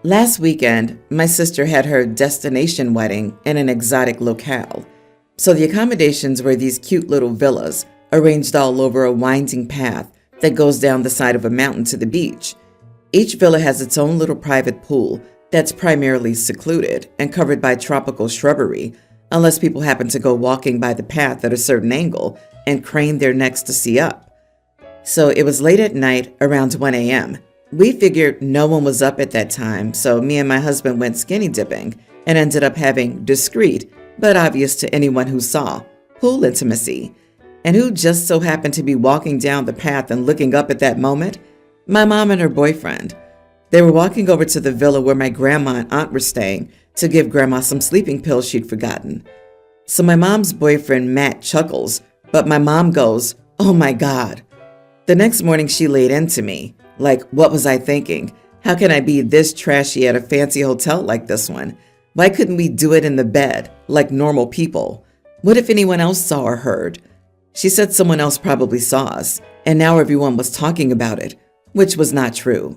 Last weekend, my sister had her destination wedding in an exotic locale. So the accommodations were these cute little villas arranged all over a winding path that goes down the side of a mountain to the beach. Each villa has its own little private pool that's primarily secluded and covered by tropical shrubbery, unless people happen to go walking by the path at a certain angle and crane their necks to see up. So it was late at night, around 1 a.m. We figured no one was up at that time, so me and my husband went skinny dipping and ended up having discreet, but obvious to anyone who saw, pool intimacy. And who just so happened to be walking down the path and looking up at that moment? My mom and her boyfriend. They were walking over to the villa where my grandma and aunt were staying to give grandma some sleeping pills she'd forgotten. So my mom's boyfriend, Matt, chuckles, but my mom goes, "Oh my God." The next morning she laid into me. Like, what was I thinking? How can I be this trashy at a fancy hotel like this one? Why couldn't we do it in the bed, like normal people? What if anyone else saw or heard? She said someone else probably saw us, and now everyone was talking about it, which was not true.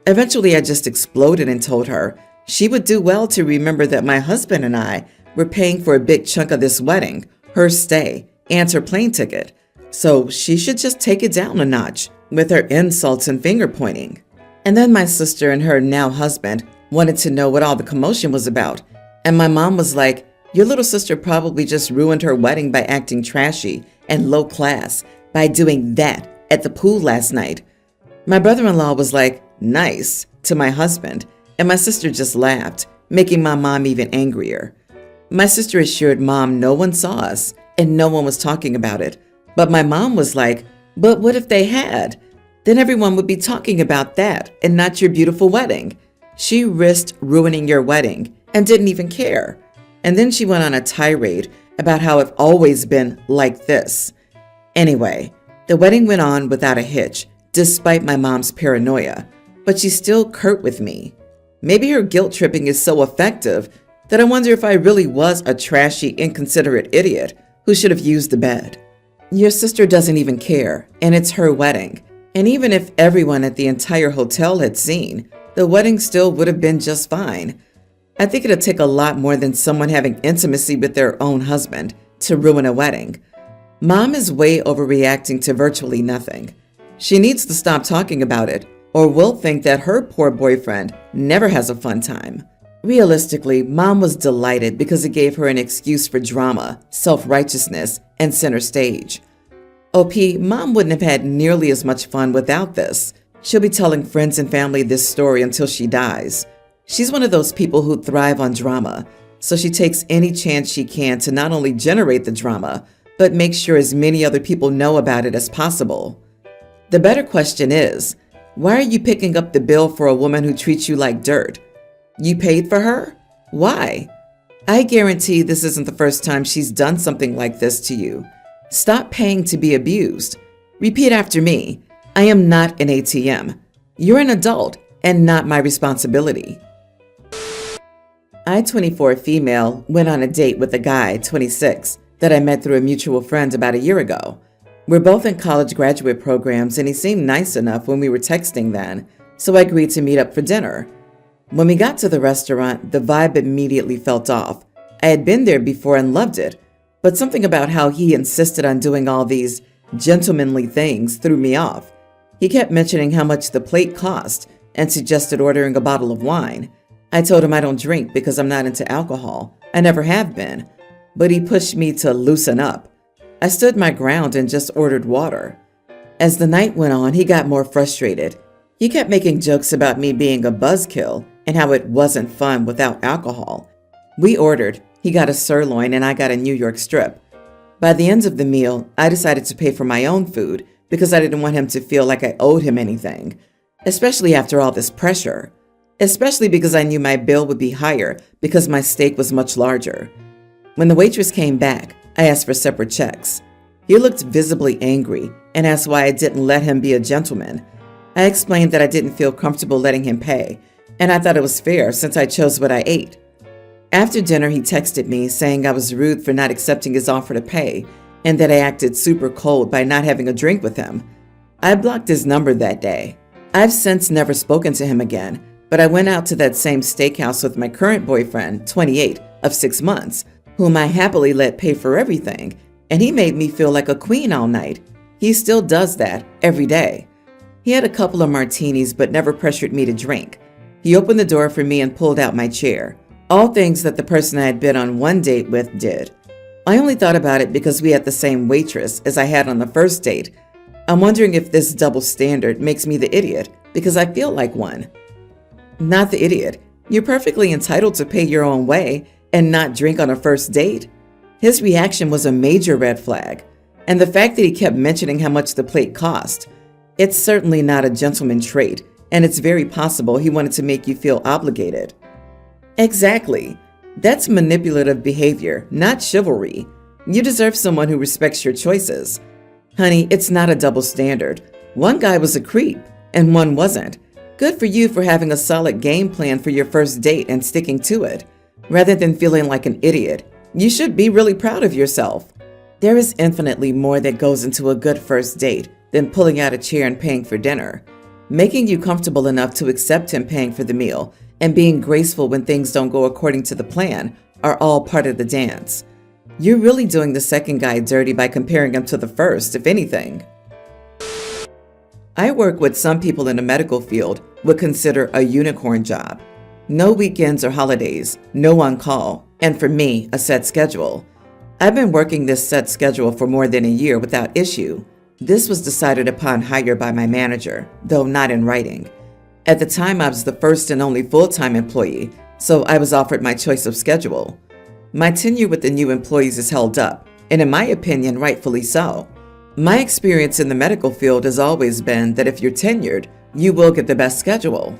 Eventually, I just exploded and told her she would do well to remember that my husband and I were paying for a big chunk of this wedding, her stay, and her plane ticket. So she should just take it down a notch with her insults and finger pointing. And then my sister and her now husband wanted to know what all the commotion was about. And my mom was like, "Your little sister probably just ruined her wedding by acting trashy and low class by doing that at the pool last night." My brother-in-law was like, "Nice," to my husband, and my sister just laughed, making my mom even angrier. My sister assured mom no one saw us and no one was talking about it. But my mom was like, "But what if they had? Then everyone would be talking about that and not your beautiful wedding." She risked ruining your wedding and didn't even care. And then she went on a tirade about how it's always been like this. Anyway, the wedding went on without a hitch, despite my mom's paranoia, but she's still curt with me. Maybe her guilt tripping is so effective that I wonder if I really was a trashy, inconsiderate idiot who should have used the bed. Your sister doesn't even care, and it's her wedding. And even if everyone at the entire hotel had seen, the wedding still would have been just fine. I think it'll take a lot more than someone having intimacy with their own husband to ruin a wedding. Mom is way overreacting to virtually nothing. She needs to stop talking about it, or we'll think that her poor boyfriend never has a fun time. Realistically, Mom was delighted because it gave her an excuse for drama, self-righteousness, and center stage. OP, Mom wouldn't have had nearly as much fun without this. She'll be telling friends and family this story until she dies. She's one of those people who thrive on drama, so she takes any chance she can to not only generate the drama, but make sure as many other people know about it as possible. The better question is, why are you picking up the bill for a woman who treats you like dirt? You paid for her? Why? I guarantee this isn't the first time she's done something like this to you. Stop paying to be abused. Repeat after me. I am not an ATM. You're an adult and not my responsibility. I, 24 female, went on a date with a guy, 26, that I met through a mutual friend about a year ago. We're both in college graduate programs and he seemed nice enough when we were texting then, so I agreed to meet up for dinner. When we got to the restaurant, the vibe immediately felt off. I had been there before and loved it, but something about how he insisted on doing all these gentlemanly things threw me off. He kept mentioning how much the plate cost and suggested ordering a bottle of wine. I told him I don't drink because I'm not into alcohol. I never have been, but he pushed me to loosen up. I stood my ground and just ordered water. As the night went on, he got more frustrated. He kept making jokes about me being a buzzkill and how it wasn't fun without alcohol. We ordered. He got a sirloin and I got a New York strip. By the end of the meal, I decided to pay for my own food because I didn't want him to feel like I owed him anything, especially after all this pressure. Especially because I knew my bill would be higher because my steak was much larger. When the waitress came back, I asked for separate checks. He looked visibly angry and asked why I didn't let him be a gentleman. I explained that I didn't feel comfortable letting him pay, and I thought it was fair since I chose what I ate. After dinner, he texted me saying I was rude for not accepting his offer to pay and that I acted super cold by not having a drink with him. I blocked his number that day. I've since never spoken to him again, But I went out to that same steakhouse with my current boyfriend, 28, of 6 months, whom I happily let pay for everything, and he made me feel like a queen all night. He still does that every day. He had a couple of martinis but never pressured me to drink. He opened the door for me and pulled out my chair. All things that the person I had been on one date with did. I only thought about it because we had the same waitress as I had on the first date. I'm wondering if this double standard makes me the idiot because I feel like one. Not the idiot. You're perfectly entitled to pay your own way and not drink on a first date. His reaction was a major red flag. And the fact that he kept mentioning how much the plate cost. It's certainly not a gentleman trait, and it's very possible he wanted to make you feel obligated. Exactly. That's manipulative behavior, not chivalry. You deserve someone who respects your choices. Honey, it's not a double standard. One guy was a creep, and one wasn't. Good for you for having a solid game plan for your first date and sticking to it. Rather than feeling like an idiot, you should be really proud of yourself. There is infinitely more that goes into a good first date than pulling out a chair and paying for dinner. Making you comfortable enough to accept him paying for the meal and being graceful when things don't go according to the plan are all part of the dance. You're really doing the second guy dirty by comparing him to the first, if anything. I work what some people in the medical field would consider a unicorn job. No weekends or holidays, no on-call, and for me, a set schedule. I've been working this set schedule for more than a year without issue. This was decided upon hire by my manager, though not in writing. At the time, I was the first and only full-time employee, so I was offered my choice of schedule. My tenure with the new employees is held up, and in my opinion, rightfully so. My experience in the medical field has always been that if you're tenured, you will get the best schedule.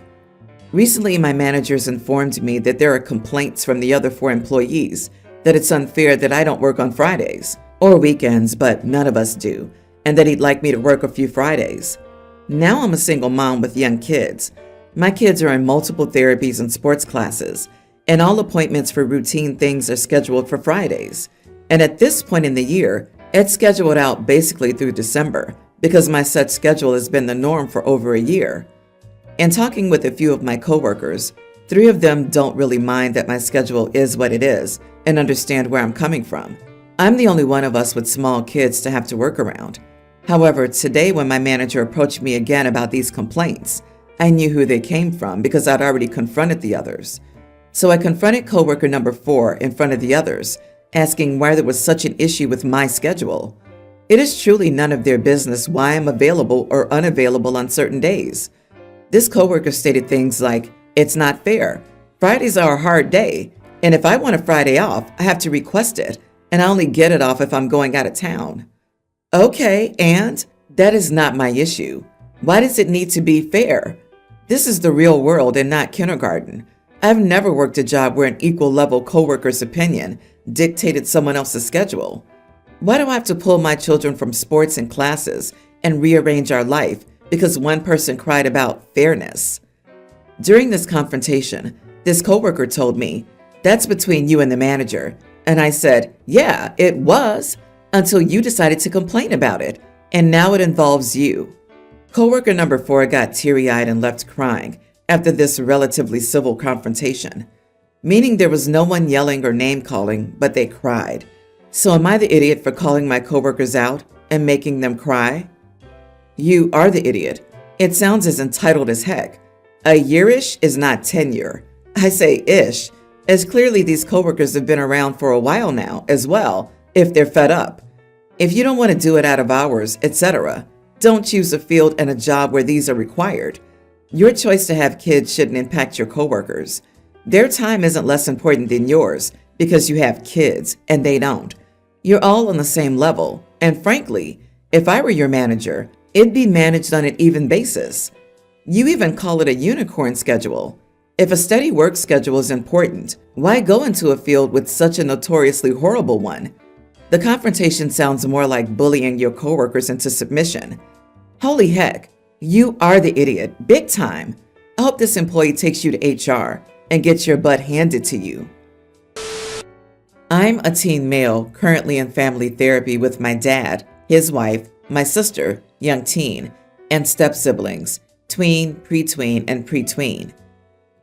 Recently, my managers informed me that there are complaints from the other 4 employees that it's unfair that I don't work on Fridays or weekends, but none of us do, and that he'd like me to work a few Fridays. Now I'm a single mom with young kids. My kids are in multiple therapies and sports classes, and all appointments for routine things are scheduled for Fridays. And at this point in the year, it's scheduled out basically through December because my set schedule has been the norm for over a year. In talking with a few of my coworkers, 3 of them don't really mind that my schedule is what it is and understand where I'm coming from. I'm the only one of us with small kids to have to work around. However, today when my manager approached me again about these complaints, I knew who they came from because I'd already confronted the others. So I confronted coworker number 4 in front of the others, asking why there was such an issue with my schedule. It is truly none of their business why I'm available or unavailable on certain days. This coworker stated things like, "It's not fair. Fridays are a hard day, and if I want a Friday off, I have to request it, and I only get it off if I'm going out of town." Okay, and that is not my issue. Why does it need to be fair? This is the real world and not kindergarten. I've never worked a job where an equal level coworker's opinion dictated someone else's schedule. Why do I have to pull my children from sports and classes and rearrange our life because one person cried about fairness? During this confrontation, this coworker told me, "That's between you and the manager." And I said, "Yeah, it was, until you decided to complain about it, and now it involves you." Coworker number 4 got teary-eyed and left crying after this relatively civil confrontation, meaning there was no one yelling or name-calling, but they cried. So am I the idiot for calling my coworkers out and making them cry? You are the idiot. It sounds as entitled as heck. A year-ish is not tenure. I say ish, as clearly these coworkers have been around for a while now as well, if they're fed up. If you don't want to do it out of hours, etc., don't choose a field and a job where these are required. Your choice to have kids shouldn't impact your coworkers. Their time isn't less important than yours because you have kids and they don't. You're all on the same level, and frankly, if I were your manager, it'd be managed on an even basis. You even call it a unicorn schedule. If a steady work schedule is important, why go into a field with such a notoriously horrible one? The confrontation sounds more like bullying your coworkers into submission. Holy heck, you are the idiot, big time. I hope this employee takes you to HR and gets your butt handed to you. I'm a teen male currently in family therapy with my dad, his wife, my sister, young teen, and step-siblings, tween, pre-tween, and pre-tween.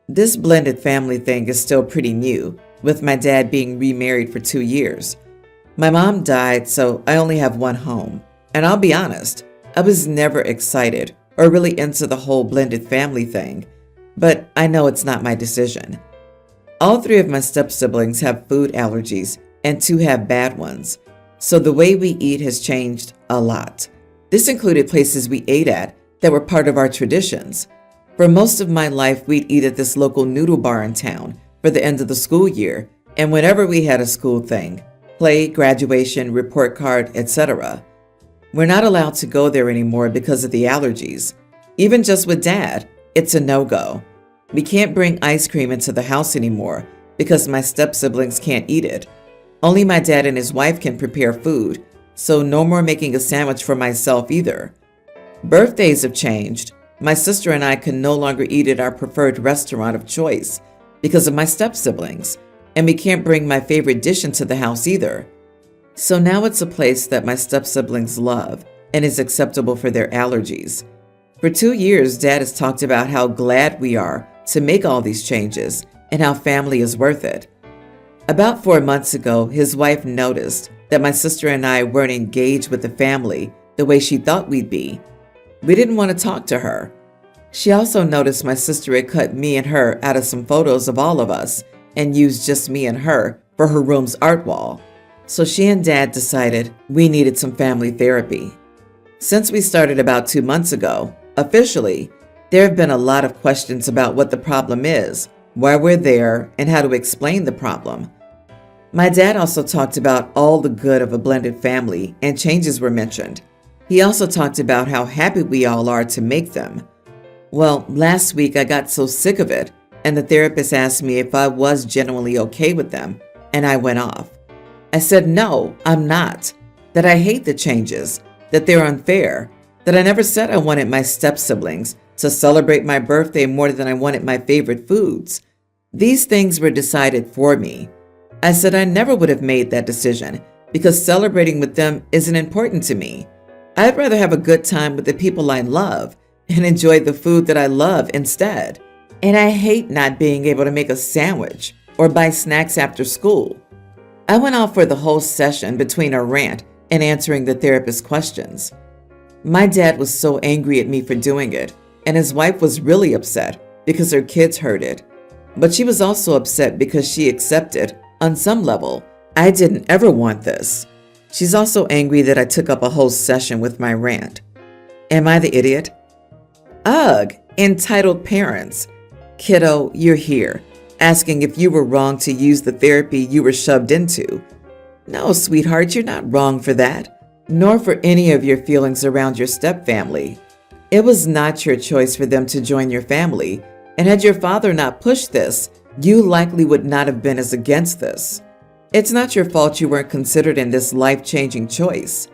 This blended family thing is still pretty new, with my dad being remarried for 2 years. My mom died, so I only have one home. And I'll be honest, I was never excited or really into the whole blended family thing, but I know it's not my decision. All three of my step-siblings have food allergies, and two have bad ones, so the way we eat has changed a lot. This included places we ate at that were part of our traditions. For most of my life, we'd eat at this local noodle bar in town for the end of the school year, and whenever we had a school thing, play, graduation, report card, etc. We're not allowed to go there anymore because of the allergies. Even just with Dad, it's a no-go. We can't bring ice cream into the house anymore because my step-siblings can't eat it. Only my dad and his wife can prepare food, so no more making a sandwich for myself either. Birthdays have changed. My sister and I can no longer eat at our preferred restaurant of choice because of my step-siblings, and we can't bring my favorite dish into the house either. So now it's a place that my step-siblings love and is acceptable for their allergies. For 2 years, Dad has talked about how glad we are to make all these changes and how family is worth it. About 4 months ago, his wife noticed that my sister and I weren't engaged with the family the way she thought we'd be. We didn't want to talk to her. She also noticed my sister had cut me and her out of some photos of all of us and used just me and her for her room's art wall. So she and Dad decided we needed some family therapy. Since we started about 2 months ago, officially, there have been a lot of questions about what the problem is, why we're there, and how to explain the problem. My dad also talked about all the good of a blended family, and changes were mentioned. He also talked about how happy we all are to make them. Well, last week I got so sick of it, and the therapist asked me if I was genuinely okay with them, and I went off. I said no, I'm not, that I hate the changes, that they're unfair, that I never said I wanted my step-siblings to celebrate my birthday more than I wanted my favorite foods. These things were decided for me. I said I never would have made that decision because celebrating with them isn't important to me. I'd rather have a good time with the people I love and enjoy the food that I love instead. And I hate not being able to make a sandwich or buy snacks after school. I went off for the whole session between a rant and answering the therapist's questions. My dad was so angry at me for doing it, and his wife was really upset because her kids heard it. But she was also upset because she accepted, on some level, I didn't ever want this. She's also angry that I took up a whole session with my rant. Am I the idiot? Ugh, entitled parents. Kiddo, you're here, asking if you were wrong to use the therapy you were shoved into. No, sweetheart, you're not wrong for that, nor for any of your feelings around your stepfamily. It was not your choice for them to join your family, and had your father not pushed this, you likely would not have been as against this. It's not your fault you weren't considered in this life-changing choice.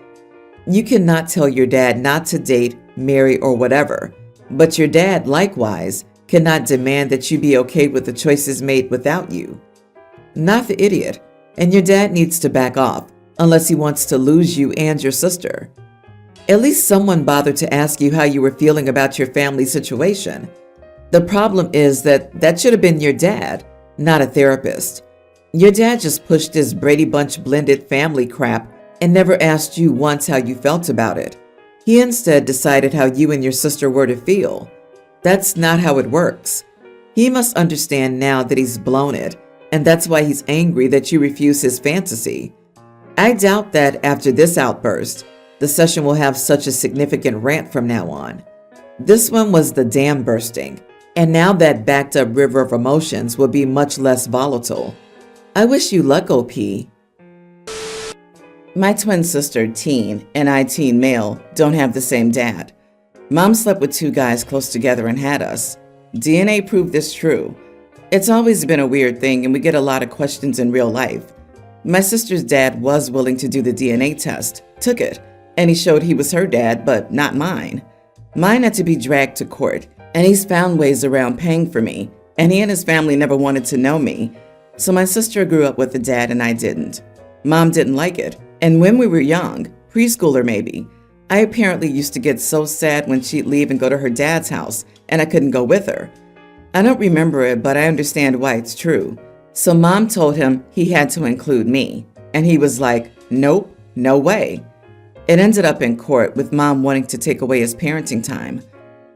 You cannot tell your dad not to date, marry, or whatever, but your dad, likewise, cannot demand that you be okay with the choices made without you. Not the idiot, and your dad needs to back off unless he wants to lose you and your sister. At least someone bothered to ask you how you were feeling about your family situation. The problem is that should have been your dad, not a therapist. Your dad just pushed this Brady Bunch blended family crap and never asked you once how you felt about it. He instead decided how you and your sister were to feel. That's not how it works. He must understand now that he's blown it, and that's why he's angry that you refuse his fantasy. I doubt that after this outburst, the session will have such a significant rant from now on. This one was the dam bursting, and now that backed up river of emotions will be much less volatile. I wish you luck, OP. My twin sister, teen, and I, teen male, don't have the same dad. Mom slept with 2 guys close together and had us. DNA proved this true. It's always been a weird thing, and we get a lot of questions in real life. My sister's dad was willing to do the DNA test, took it, and he showed he was her dad, but not mine. Mine had to be dragged to court, and he's found ways around paying for me, and he and his family never wanted to know me. So my sister grew up with a dad and I didn't. Mom didn't like it, and when we were young, preschooler maybe, I apparently used to get so sad when she'd leave and go to her dad's house, and I couldn't go with her. I don't remember it, but I understand why it's true. So Mom told him he had to include me, and he was like, nope, no way. It ended up in court with Mom wanting to take away his parenting time.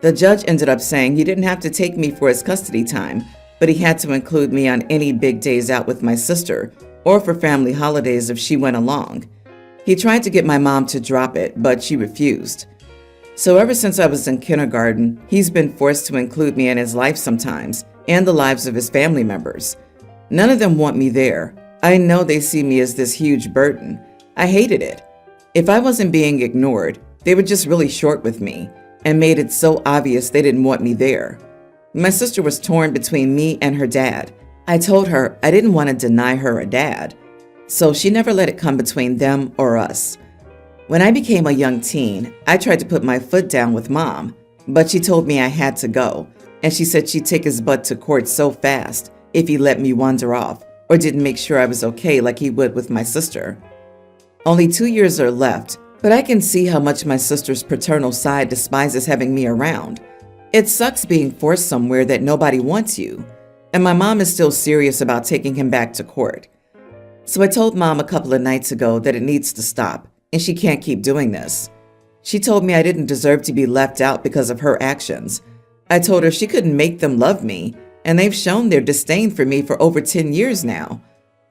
The judge ended up saying he didn't have to take me for his custody time, but he had to include me on any big days out with my sister or for family holidays if she went along. He tried to get my mom to drop it, but she refused. So ever since I was in kindergarten, he's been forced to include me in his life sometimes, and the lives of his family members. None of them want me there. I know they see me as this huge burden. I hated it. If I wasn't being ignored, they were just really short with me and made it so obvious they didn't want me there. My sister was torn between me and her dad. I told her I didn't want to deny her a dad, so she never let it come between them or us. When I became a young teen, I tried to put my foot down with Mom, but she told me I had to go, and she said she'd take his butt to court so fast if he let me wander off or didn't make sure I was okay like he would with my sister. Only 2 years are left, but I can see how much my sister's paternal side despises having me around. It sucks being forced somewhere that nobody wants you, and my mom is still serious about taking him back to court. So I told Mom a couple of nights ago that it needs to stop, and she can't keep doing this. She told me I didn't deserve to be left out because of her actions. I told her she couldn't make them love me, and they've shown their disdain for me for over 10 years now.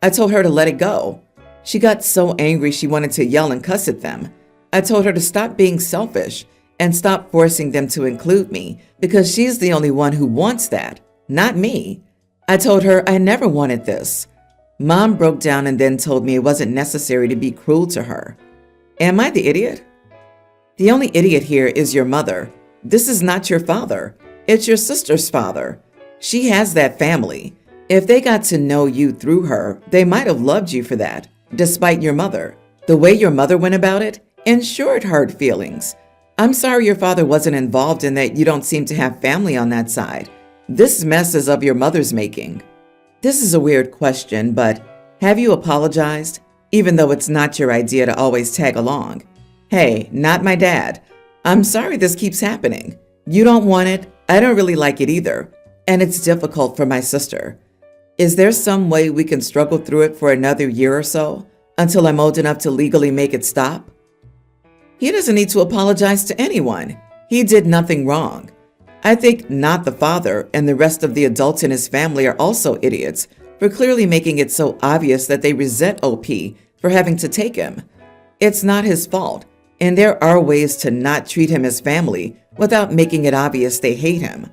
I told her to let it go. She got so angry she wanted to yell and cuss at them. I told her to stop being selfish and stop forcing them to include me because she's the only one who wants that, not me. I told her I never wanted this. Mom broke down and then told me it wasn't necessary to be cruel to her. Am I the idiot? The only idiot here is your mother. This is not your father. It's your sister's father. She has that family. If they got to know you through her, they might have loved you for that, despite your mother. The way your mother went about it ensured hurt feelings. I'm sorry your father wasn't involved in that. You don't seem to have family on that side. This mess is of your mother's making. This is a weird question, but have you apologized? Even though it's not your idea to always tag along. Hey, not my dad. I'm sorry this keeps happening. You don't want it. I don't really like it either. And it's difficult for my sister. Is there some way we can struggle through it for another year or so until I'm old enough to legally make it stop? He doesn't need to apologize to anyone. He did nothing wrong. I think not the father and the rest of the adults in his family are also idiots for clearly making it so obvious that they resent OP for having to take him. It's not his fault, and there are ways to not treat him as family without making it obvious they hate him.